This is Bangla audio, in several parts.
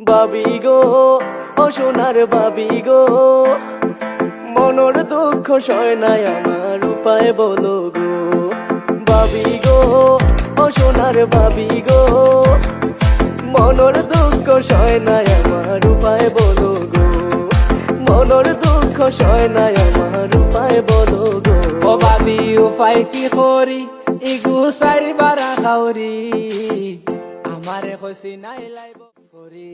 বাবি গো ও সোনার বাবি গো, মনের দুঃখ সয় নাই আমার, উপায় বলো গো। বাবি গো ও সোনার বাবি গো, মনের দুঃখ সয় নাই আমার, উপায় বলো গো। মনের দুঃখ সয় নাই আমার, উপায় বলো গো। ও বাবি উপায় কি করি ইগু সারি বারা খাওরি, আমারে কইছি নাই লাইব সরি,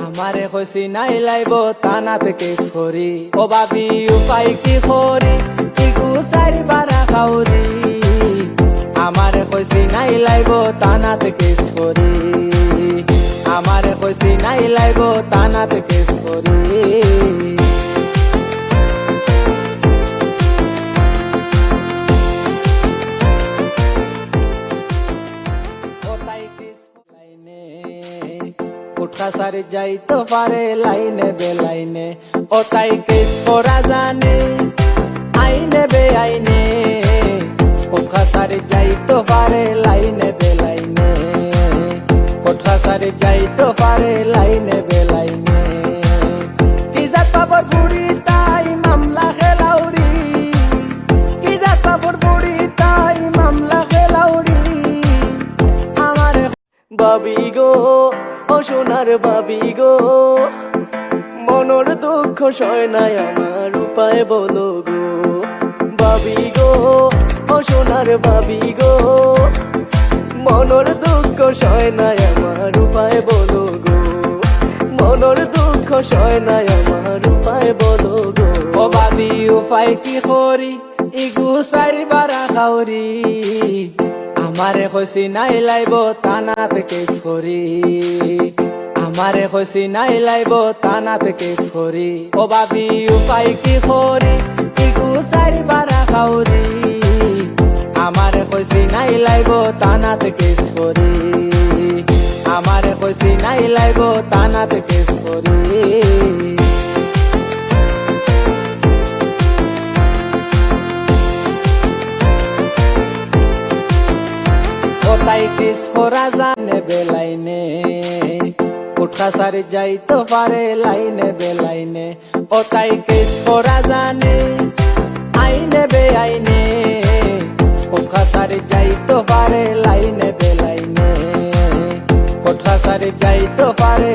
আমারে কইছি নাই লাইব তানা থেকে সরি। ও বাবি উপায় কি করি ইগু সারি বারা খাওরি, আমারে কইছি নাই লাইব তানা থেকে সরি, আমারে কইছি নাই লাইব তানা থেকে সরি। উঠা সারি যাইতো পারে লাইনে বেলাইনে, ও তাই কেস করা জানে আইনে বে আইনে। কোঠা সারি যাইতো পারে লাইনে বেলাইনে, কোঠা সারি যাইতো পারে লাইনে বেলাইনে। কি জাত পাবর বুড়ি তাই মামলা খেলাউরি, কি জাত পাবর বুড়ি তাই মামলা খেলাউরি। আমার বাবি গো ও সোনার বাবি গো, মনের দুঃখ সয় নাই আমার, উপায় বলো গো। বাবি গো ও সোনার বাবি গো, মনের দুঃখ সয় নাই আমার, উপায় বলো গো। মনের দুঃখ সয় নাই আমার, উপায় বলো গো। ও বাবি উপায় কি করি ইগু সারি বারা খাওরি, আমারে কইছি নাই লাইব তানা থেকে সরি, আমারে কইছি নাই লাইব তানা থেকে সরি। ও বাবি উপায় কি করি ইগু সারি বারা খাওরি, আমারে কইছি নাই লাইব তানা থেকে সরি, আমারে কইছি নাই লাইব তানা থেকে সরি। তাই কেস করা জানে বেলাইনে, উঠা সারি যাইতো পারে লাইনে বেলাইনে। ও তাই কেস করা জানে আইনে বে আইনে, কোঠা সারি যাইতো পারে লাইনে বেলাইনে, কোঠা সারি যাইতো পারে